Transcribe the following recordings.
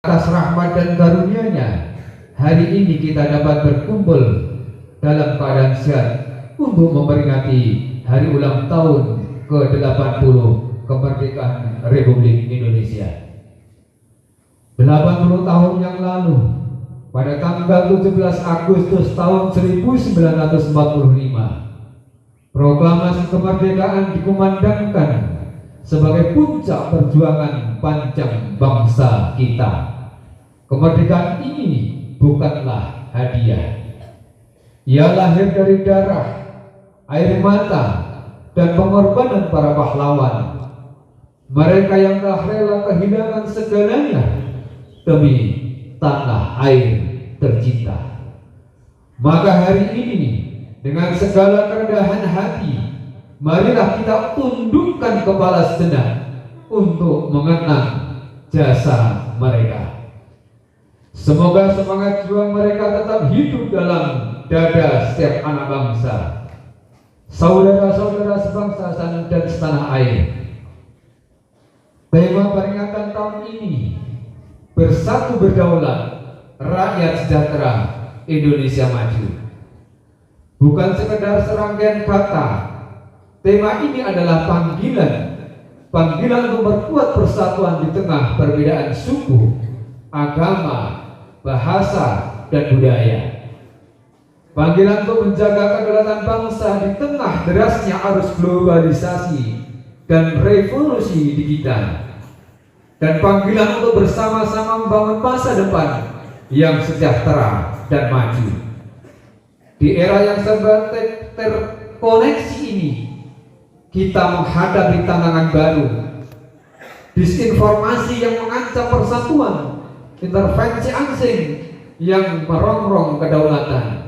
Atas rahmat dan karunia-Nya, hari ini kita dapat berkumpul dalam keadaan sehat untuk memperingati hari ulang tahun ke-80 kemerdekaan Republik Indonesia. 80 tahun yang lalu, pada tanggal 17 Agustus tahun 1945, proklamasi kemerdekaan dikumandangkan sebagai puncak perjuangan panjang bangsa kita. Kemerdekaan ini bukanlah hadiah. Ia lahir dari darah, air mata, dan pengorbanan para pahlawan. Mereka yang telah rela kehilangan segalanya demi tanah air tercinta. Maka hari ini, dengan segala kerendahan hati, marilah kita tundukkan kepala sejenak untuk mengenang jasa mereka. Semoga semangat juang mereka tetap hidup dalam dada setiap anak bangsa, saudara-saudara sebangsa dan setanah air. Tema peringatan tahun ini, Bersatu Berdaulat, Rakyat Sejahtera, Indonesia Maju. Bukan sekedar serangkaian kata. Tema ini adalah panggilan untuk memperkuat persatuan di tengah perbedaan suku, agama, bahasa, dan budaya. Panggilan untuk menjaga kedaulatan bangsa di tengah derasnya arus globalisasi dan revolusi digital. Dan panggilan untuk bersama-sama membangun masa depan yang sejahtera dan maju. Di era yang serba terkoneksi ini, kita menghadapi tantangan baru. Disinformasi yang mengancam persatuan, intervensi asing yang merongrong kedaulatan,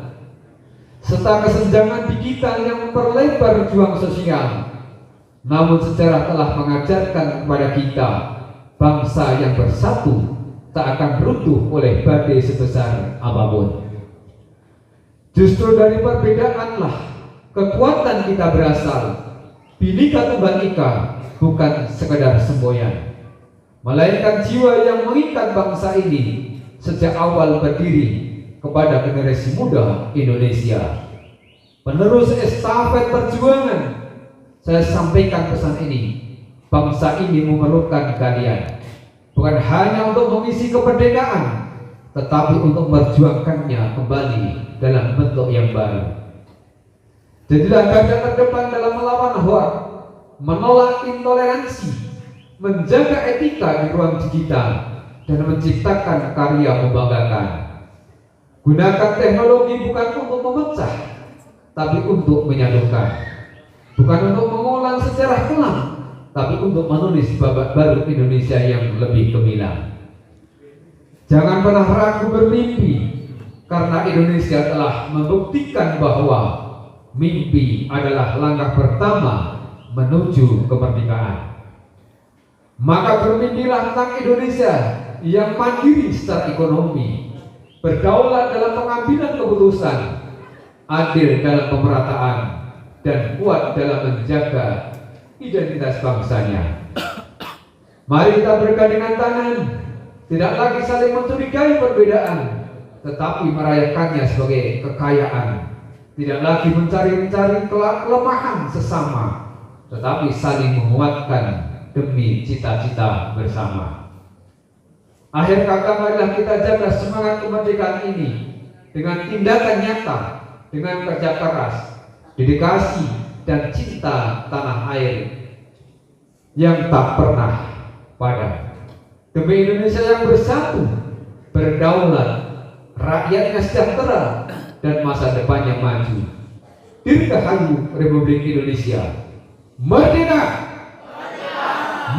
serta kesenjangan digital yang memperlebar juang sosial. Namun sejarah telah mengajarkan kepada kita, bangsa yang bersatu tak akan runtuh oleh badai sebesar apapun. Justru dari perbedaanlah kekuatan kita berasal. Bhinneka Tunggal Ika bukan sekedar semboyan, melainkan jiwa yang mengikat bangsa ini sejak awal berdiri kepada generasi muda Indonesia. Penerus estafet perjuangan, saya sampaikan pesan ini. Bangsa ini memerlukan kalian, bukan hanya untuk mengisi kemerdekaan, tetapi untuk memperjuangkannya kembali dalam bentuk yang baru. Jadilah garda terdepan dalam melawan hoak, menolak intoleransi, menjaga etika di ruang digital, dan menciptakan karya membanggakan. Gunakan teknologi bukan untuk memecah, tapi untuk menyatukan. Bukan untuk mengulang sejarah kelam, tapi untuk menulis babak baru Indonesia yang lebih gemilang. Jangan pernah ragu bermimpi, karena Indonesia telah membuktikan bahwa mimpi adalah langkah pertama menuju kemerdekaan. Maka bermimpilah tentang Indonesia yang mandiri secara ekonomi, berdaulat dalam pengambilan keputusan, adil dalam pemerataan, dan kuat dalam menjaga identitas bangsanya. Mari kita bergandengan tangan, tidak lagi saling mencurigai perbedaan, tetapi merayakannya sebagai kekayaan. Tidak lagi mencari-cari kelemahan sesama, tetapi saling menguatkan demi cita-cita bersama. Akhir kata, marilah kita jaga semangat kemerdekaan ini dengan tindakan nyata, dengan kerja keras, dedikasi, dan cinta tanah air yang tak pernah padam. Demi Indonesia yang bersatu, berdaulat, rakyatnya sejahtera, dan masa depannya maju. Dirgahayu Republik Indonesia. Merdeka!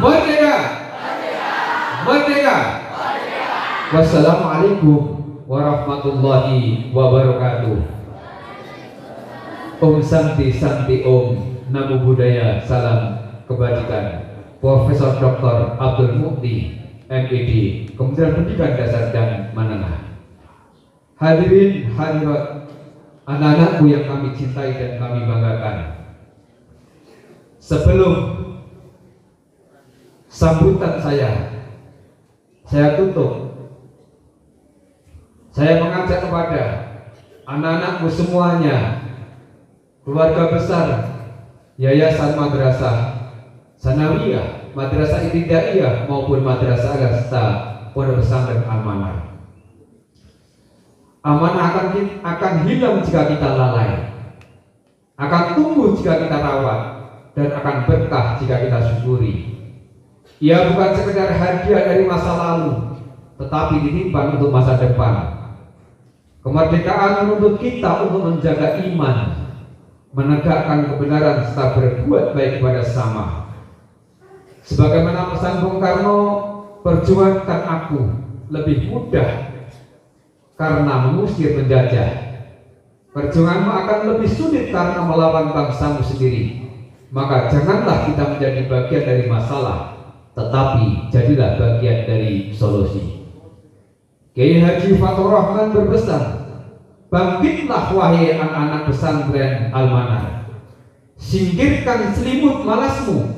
Merdeka! Merdeka! Merdeka! Wassalamualaikum warahmatullahi wabarakatuh. Om Santi Santi Om, Namo Buddhaya, salam kebajikan. Profesor Dr. Abdul Mukti, MED, Kementerian Pendidikan Dasar dan Menengah. Hadirin hadirat, anak-anakku yang kami cintai dan kami banggakan. Sebelum sambutan saya tutup Saya mengajak kepada anak-anakmu semuanya, keluarga besar Yayasan Madrasah Sanawiyah, Madrasah Ibtidaiyah maupun Madrasah Al-Asta Pondok Pesantren Al-Manar. Amanah akan hilang jika kita lalai, akan tumbuh jika kita rawat, dan akan berkah jika kita syukuri. Ia bukan sekedar hadiah dari masa lalu, tetapi ditimpan untuk masa depan. Kemerdekaan menuntut kita untuk menjaga iman, menegakkan kebenaran serta berbuat baik kepada sesama. Sebagaimana pesan Bung Karno, perjuangkan aku lebih mudah karena mengusir penjajah. Perjuanganmu akan lebih sulit karena melawan bangsamu sendiri. Maka janganlah kita menjadi bagian dari masalah, tetapi jadilah bagian dari solusi. Kiai Haji Fathur Rahman berpesan, bangkitlah wahai anak-anak pesantren Al-Manar, singkirkan selimut malasmu,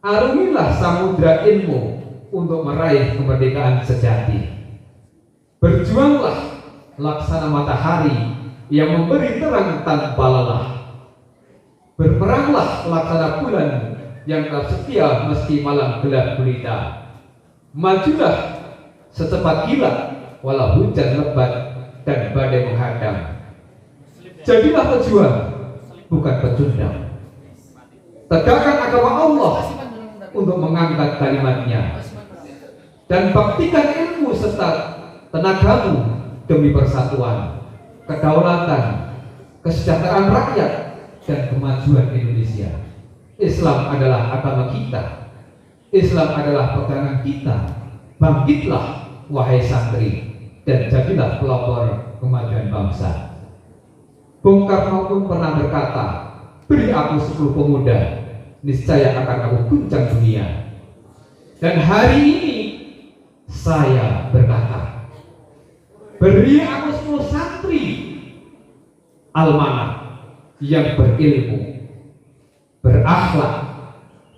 arungilah samudra ilmu untuk meraih kemerdekaan sejati. Berjuanglah laksana matahari yang memberi terang tanpa lelah. Berperanglah laksana bulan yang tak setia meski malam gelap gulita. Majulah secepat kilat walau hujan lebat dan badai menghadang. Jadilah pejuang, bukan pecundang. Tegakkan agama Allah untuk mengangkat kalimatnya, dan baktikan ilmu serta tenagamu demi persatuan, kedaulatan, kesejahteraan rakyat, dan kemajuan Indonesia. Islam adalah agama kita, Islam adalah pegangan kita. Bangkitlah wahai santri, dan jadilah pelopor kemajuan bangsa. Bung Karno pun pernah berkata, beri aku 10 pemuda, niscaya akan aku guncang dunia. Dan hari ini saya berkata, beri aku 10 santri Al-Manar yang berilmu, berakhlak,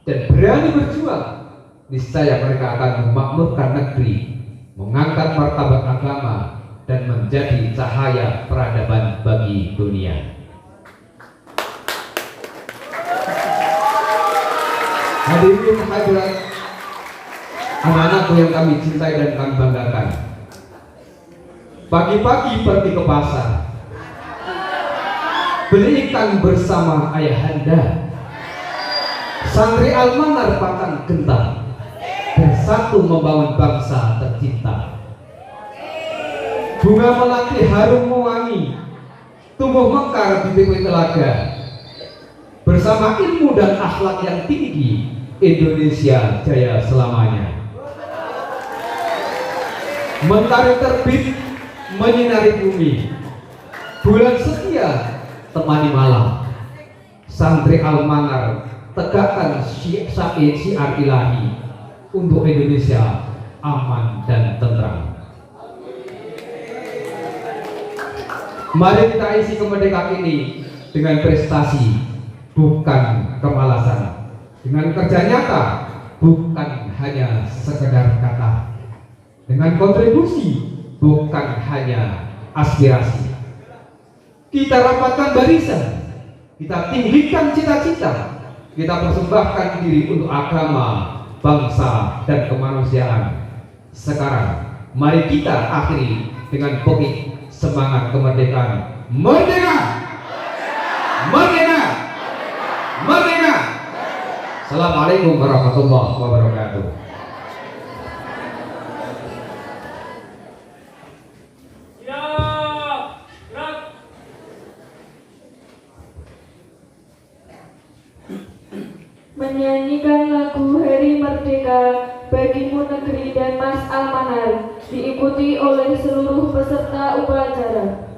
dan berani berjuang. Niscaya mereka akan memakmurkan negeri, mengangkat martabat agama, dan menjadi cahaya peradaban bagi dunia. Hadirin hadirat, anak-anakku yang kami cintai dan kami banggakan, pagi-pagi pergi ke pasar, beli ikan bersama ayahanda. Santri Al-Manar pantang gentar, bersatu membangun bangsa tercinta. Bunga melati harum mewangi, tumbuh mekar di pinggir telaga. Bersama ilmu dan akhlak yang tinggi, Indonesia jaya selamanya. Mentari terbit menyinari bumi, bulan setia temani malam. Santri Al-Manar tegakkan syiar ilahi untuk Indonesia aman dan tentram. Mari kita isi kemerdekaan ini dengan prestasi, bukan kemalasan, dengan kerja nyata, bukan hanya sekedar kata, dengan kontribusi, bukan hanya aspirasi. Kita rapatkan barisan, kita tinggikan cita-cita, kita persembahkan diri untuk agama, bangsa, dan kemanusiaan. Sekarang, mari kita akhiri dengan pokok semangat kemerdekaan. Merdeka! Merdeka! Merdeka! Assalamualaikum warahmatullahi wabarakatuh. Menyanyikan lagu Hari Merdeka Bagimu Negeri dan Mas Al-Manar diikuti oleh seluruh peserta upacara.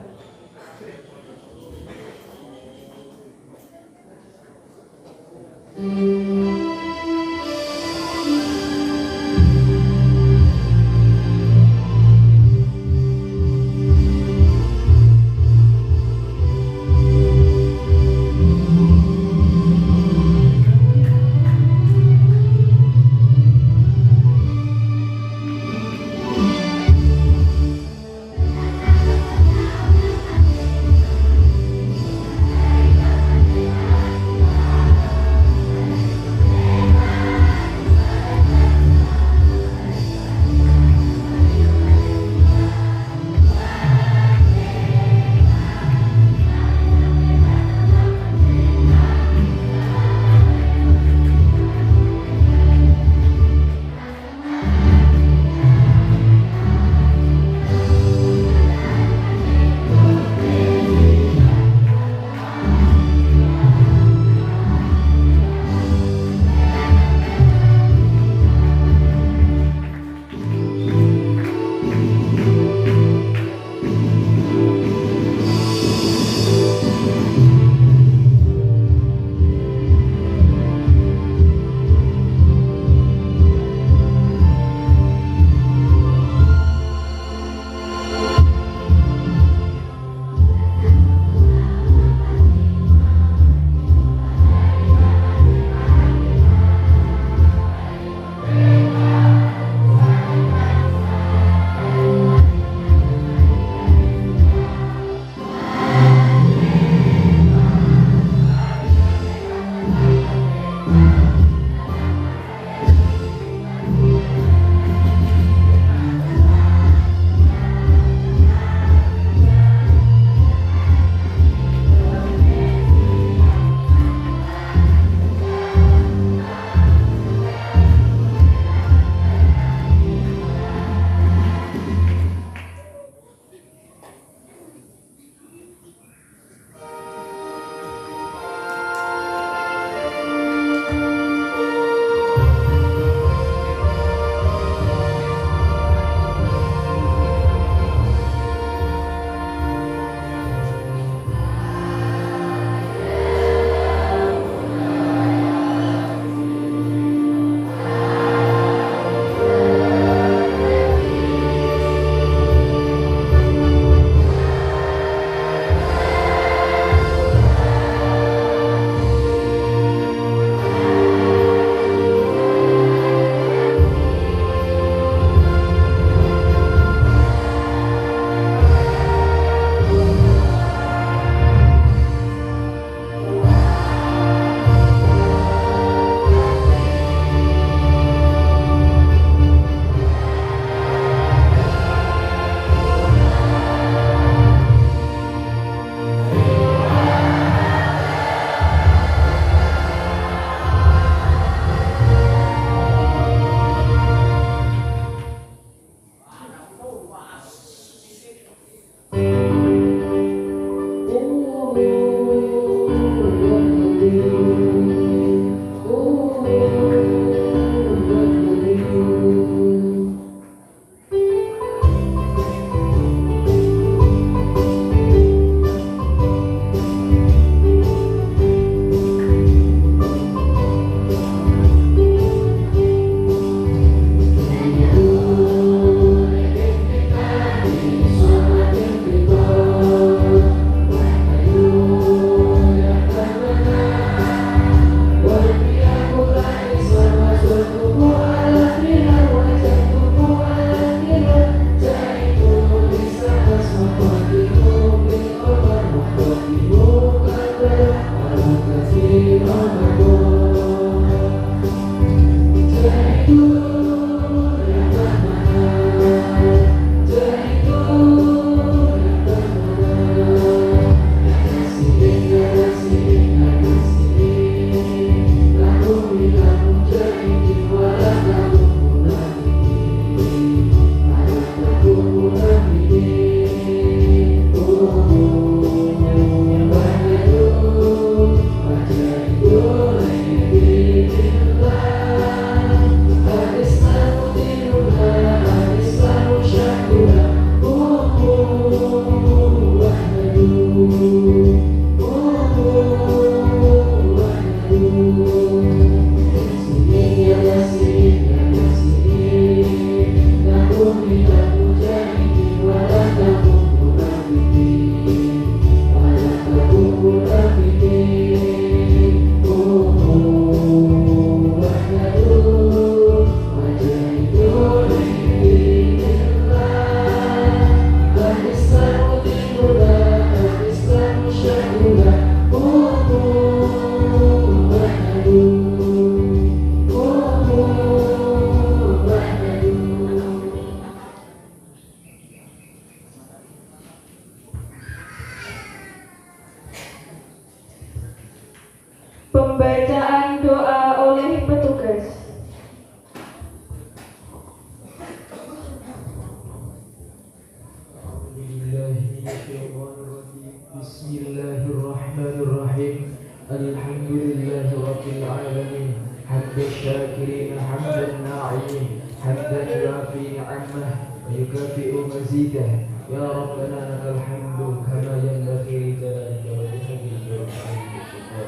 nukafi'u mazidah. Ya Rabbana lakal hamdu kama yanbaghi li jalalika wa bihamdika wa bihamdika.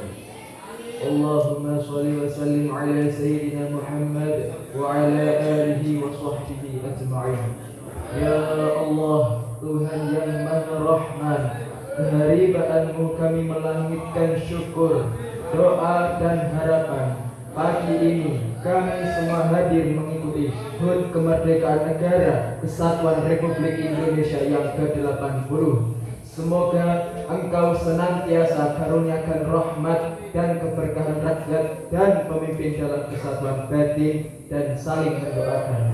Allahumma sholli wa sallim ala sayyidina Muhammad wa ala alihi wa sahbihi ajma'in. Ya Allah, Tuhan yang Maha Rahman, keharibaanmu kami melangitkan syukur, doa dan harapan. Pagi ini kami semua hadir mengikuti HUT Kemerdekaan Negara Kesatuan Republik Indonesia yang ke-80. Semoga Engkau senantiasa karuniakan rahmat dan keberkahan rakyat dan pemimpin dalam kesatuan batin dan saling mendoakan.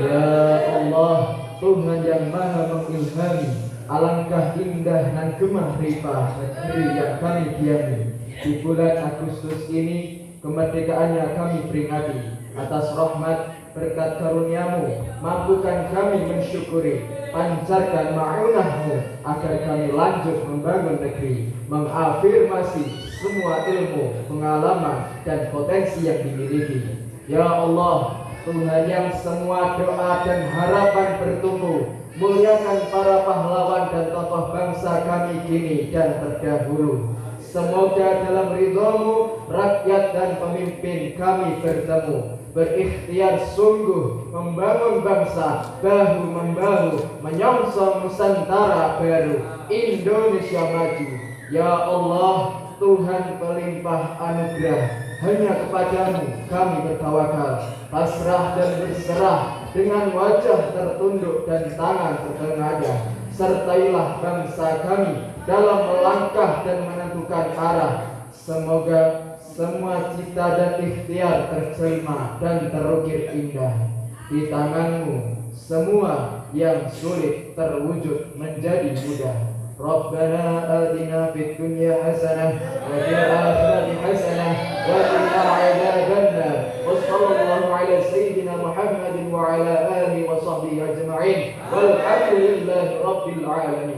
Ya Allah, Tuhan yang Maha mengilhami, alangkah indah dan gemah ripah negeri yang kami diami. Di bulan Agustus ini kemerdekaannya kami peringati. Atas rahmat berkat karuniamu, mampukan kami mensyukuri, pancarkan ma'unahmu agar kami lanjut membangun negeri, mengafirmasi semua ilmu, pengalaman dan potensi yang dimiliki. Ya Allah, Tuhan yang semua doa dan harapan bertumbuh, muliakan para pahlawan dan tokoh bangsa kami kini dan terdahulu. Semoga dalam ridho-Mu rakyat dan pemimpin kami bertemu, berikhtiar sungguh membangun bangsa bahu-membahu, menyongsong Nusantara baru, Indonesia maju. Ya Allah, Tuhan pelimpah anugerah, hanya kepadamu kami bertawakal, pasrah dan berserah dengan wajah tertunduk dan tangan tertengadah. Sertailah bangsa kami dalam melangkah dan menentukan arah. Semoga semua cita dan ikhtiar terjelma dan terukir indah. Di tangan-Mu semua yang sulit terwujud menjadi mudah. Rabbana atina fid dunya hasanah wa fil akhirati hasanah wa qina adzabannar. Wa sallallahu ala sayyidina Muhammadin wa ala alihi wa sahbihi ajma'in. Walhamdulillahi rabbil alamin.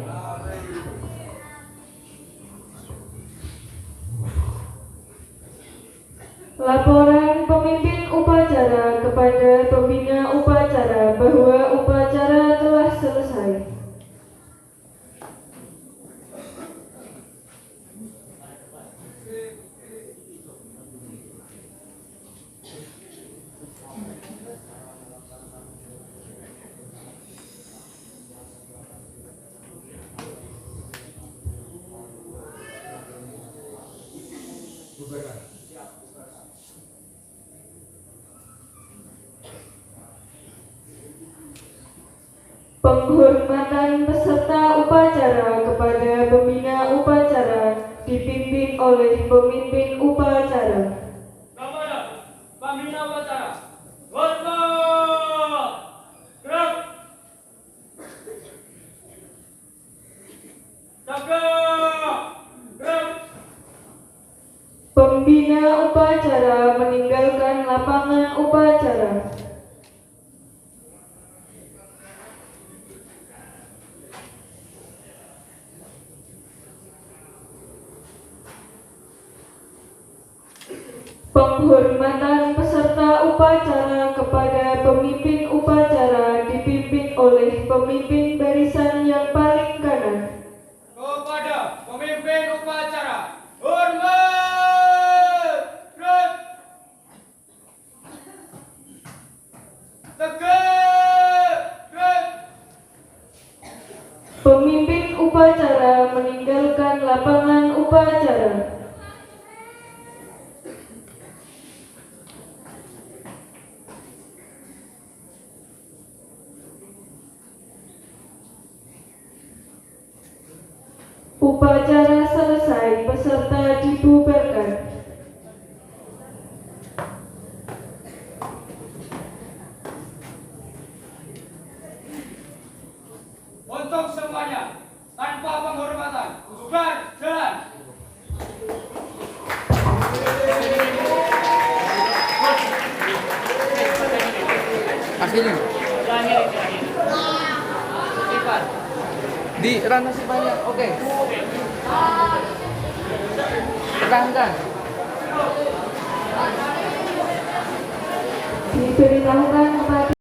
Laporan pemimpin upacara kepada pembina upacara bahwa upacara telah selesai. Penghormatan peserta upacara kepada pembina upacara dipimpin oleh pemimpin upacara. Kepada pembina upacara, hormat, gerak, tegak, gerak. Pembina upacara meninggalkan lapangan upacara. Penghormatan peserta upacara kepada pemimpin upacara dipimpin oleh pemimpin barisan yang paling kanan. Kepada pemimpin upacara, hormat, gerak, tegak, gerak. Pemimpin upacara meninggalkan lapangan upacara. Upacara selesai, peserta dibubarkan. Untuk semuanya, tanpa penghormatan, bubar jalan. Aslinya di ranah sipanya, oke. Pertahankan. Diberitahukan kepada